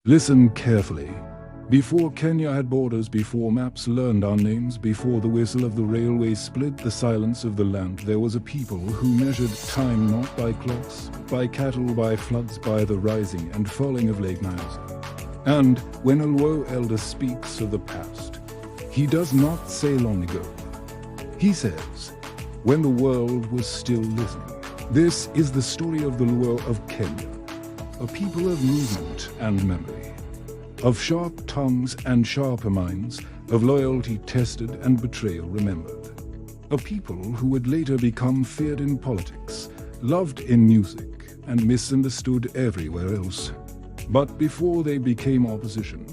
Listen carefully. Before Kenya had borders, before maps learned our names, before the whistle of the railway split the silence of the land, there was a people who measured time not by clocks, by cattle, by floods, by the rising and falling of Lake Nile. And when a Luo elder speaks of the past, he does not say long ago. He says, when the world was still listening. This is the story of the Luo of Kenya, a people of movement and memory, of sharp tongues and sharper minds, of loyalty tested and betrayal remembered. A people who would later become feared in politics, loved in music, and misunderstood everywhere else. But before they became opposition,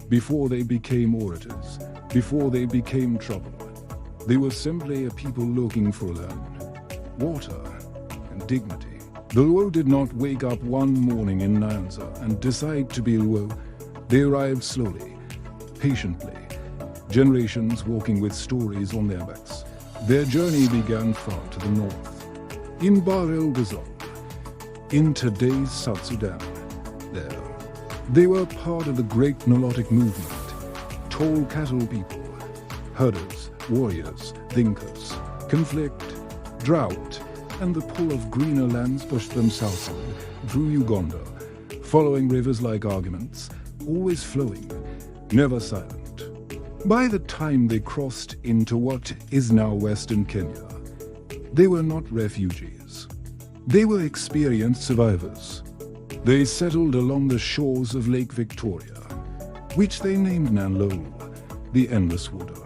before they became orators, before they became trouble, they were simply a people looking for land, water, and dignity. The Luo did not wake up one morning in Nyanza and decide to be Luo. They arrived slowly, patiently, generations walking with stories on their backs. Their journey began far to the north, in Bahr el Ghazal, in today's South Sudan. There, they were part of the great Nilotic movement, tall cattle people, herders, warriors, thinkers. Conflict, drought, and the pull of greener lands pushed them southward through Uganda, following rivers like arguments, always flowing, never silent. By the time they crossed into what is now Western Kenya, they were not refugees. They were experienced survivors. They settled along the shores of Lake Victoria, which they named Nanlol, the endless water.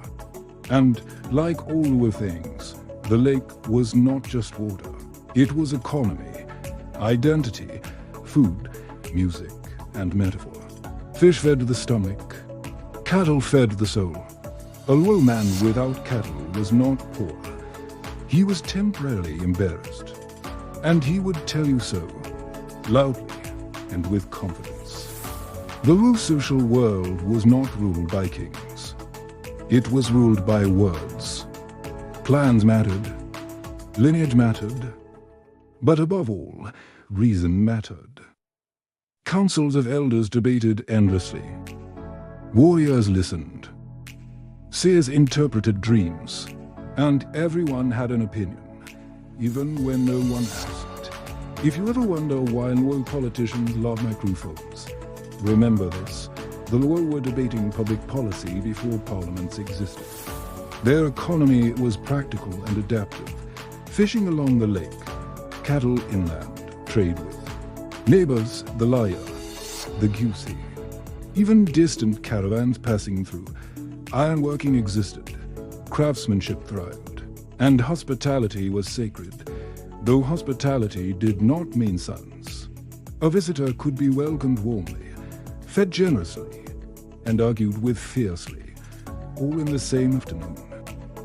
And like all Luo things, the lake was not just water. It was economy, identity, food, music, and metaphor. Fish fed the stomach, cattle fed the soul. A Luo man without cattle was not poor. He was temporarily embarrassed, and he would tell you so, loudly and with confidence. The Luo social world was not ruled by kings. It was ruled by words. Clans mattered, lineage mattered, but above all, reason mattered. Councils of elders debated endlessly. Warriors listened. Seers interpreted dreams, and everyone had an opinion, even when no one asked. If you ever wonder why Luo politicians love microphones, remember this. The Luo were debating public policy before parliaments existed. Their economy was practical and adaptive. Fishing along the lake, cattle inland, trade with. Neighbors, the Laya, the Gusi. Even distant caravans passing through. Ironworking existed. Craftsmanship thrived. And hospitality was sacred, though hospitality did not mean silence. A visitor could be welcomed warmly, fed generously, and argued with fiercely, all in the same afternoon.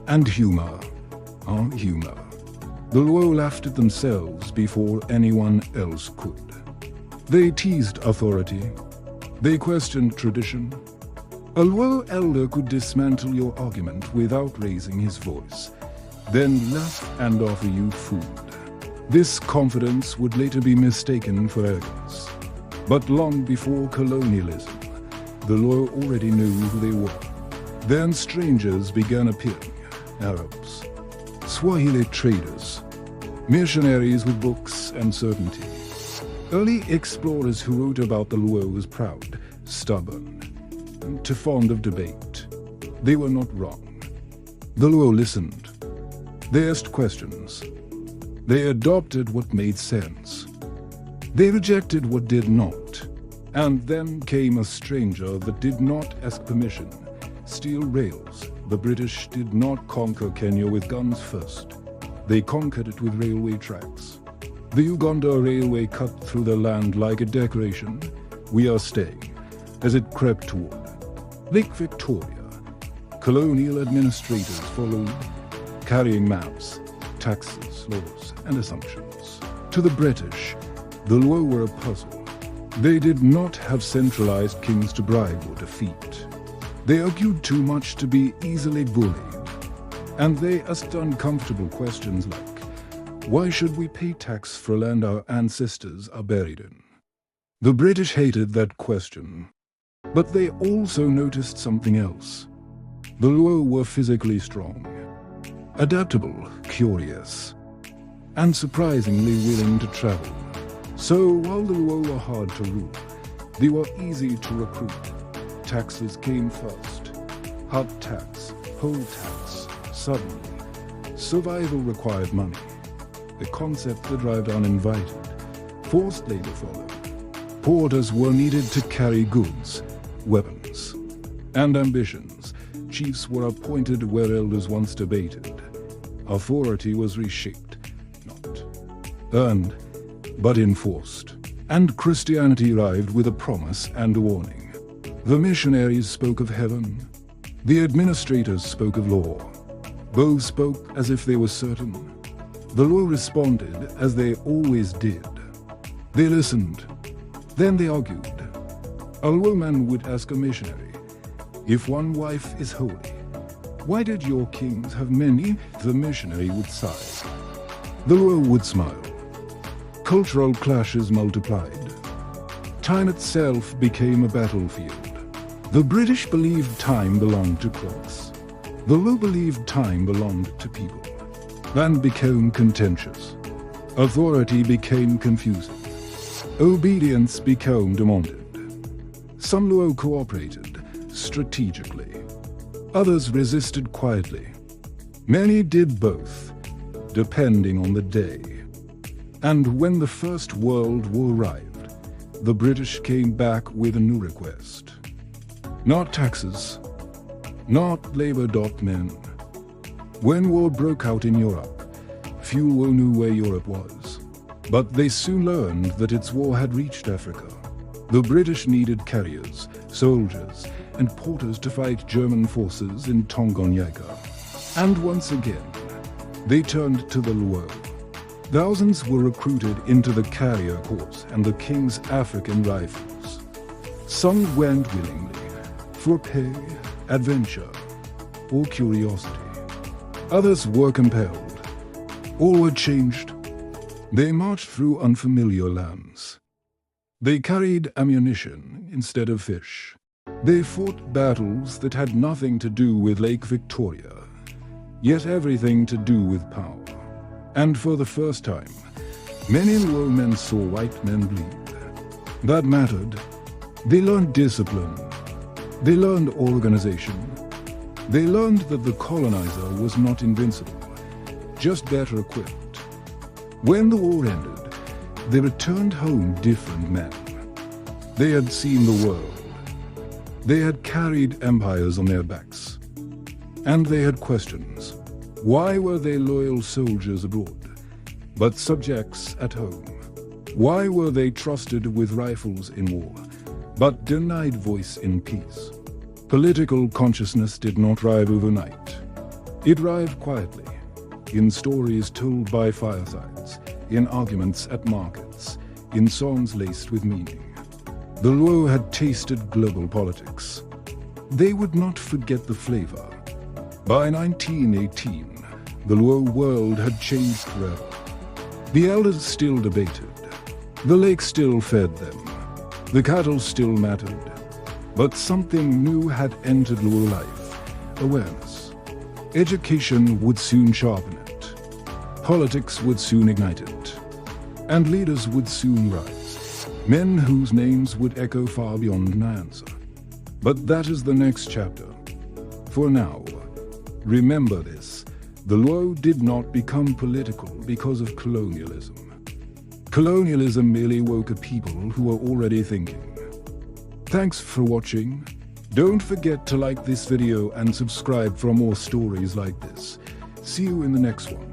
And humor, humor. The Luo laughed at themselves before anyone else could. They teased authority. They questioned tradition. A Luo elder could dismantle your argument without raising his voice, then laugh and offer you food. This confidence would later be mistaken for arrogance. But long before colonialism, the Luo already knew who they were. Then strangers began appearing. Arabs, Swahili traders, missionaries with books and certainty. Early explorers who wrote about the Luo as proud, stubborn, and too fond of debate. They were not wrong. The Luo listened. They asked questions. They adopted what made sense. They rejected what did not. And then came a stranger that did not ask permission. Steel rails. The British did not conquer Kenya with guns first. They conquered it with railway tracks. The Uganda Railway cut through the land like a decoration. We are staying, as it crept toward Lake Victoria. Colonial administrators followed, carrying maps, taxes, laws, and assumptions. To the British, the Luo were a puzzle. They did not have centralized kings to bribe or defeat. They argued too much to be easily bullied. And they asked uncomfortable questions like, why should we pay tax for land our ancestors are buried in? The British hated that question. But they also noticed something else. The Luo were physically strong, adaptable, curious, and surprisingly willing to travel. So while the Luo were hard to rule, they were easy to recruit. Taxes came first. Hut tax, poll tax, suddenly. Survival required money. A concept that arrived uninvited. Forced labor followed. Porters were needed to carry goods, weapons, and ambitions. Chiefs were appointed where elders once debated. Authority was reshaped, not earned, but enforced. And Christianity arrived with a promise and a warning. The missionaries spoke of heaven. The administrators spoke of law. Both spoke as if they were certain. The Luo responded as they always did. They listened. Then they argued. A Luo man would ask a missionary, "If one wife is holy, why did your kings have many?" The missionary would sigh. The Luo would smile. Cultural clashes multiplied. Time itself became a battlefield. The British believed time belonged to clocks. The Luo believed time belonged to people. Land became contentious. Authority became confusing. Obedience became demanded. Some Luo cooperated strategically. Others resisted quietly. Many did both, depending on the day. And when the First World War arrived, the British came back with a new request. Not taxes, not labor.men. When war broke out in Europe, few knew where Europe was. But they soon learned that its war had reached Africa. The British needed carriers, soldiers, and porters to fight German forces in Tanganyika. And once again, they turned to the Luo. Thousands were recruited into the carrier corps and the King's African Rifles. Some went willingly, for pay, adventure, or curiosity. Others were compelled. All were changed. They marched through unfamiliar lands. They carried ammunition instead of fish. They fought battles that had nothing to do with Lake Victoria, yet everything to do with power. And for the first time, many Luo men saw white men bleed. That mattered. They learned discipline. They learned organization. They learned that the colonizer was not invincible, just better equipped. When the war ended, they returned home different men. They had seen the world. They had carried empires on their backs. And they had questions. Why were they loyal soldiers abroad, but subjects at home? Why were they trusted with rifles in war, but denied voice in peace? Political consciousness did not rise overnight. It arrived quietly, in stories told by firesides, in arguments at markets, in songs laced with meaning. The Luo had tasted global politics. They would not forget the flavor. By 1918, the Luo world had changed forever. The elders still debated. The lake still fed them. The cattle still mattered. But something new had entered Luo life: awareness. Education would soon sharpen it. Politics would soon ignite it. And leaders would soon rise. Men whose names would echo far beyond Nyanza. But that is the next chapter. For now, remember this: the Luo did not become political because of colonialism. Colonialism merely woke a people who were already thinking. Thanks for watching. Don't forget to like this video and subscribe for more stories like this. See you in the next one.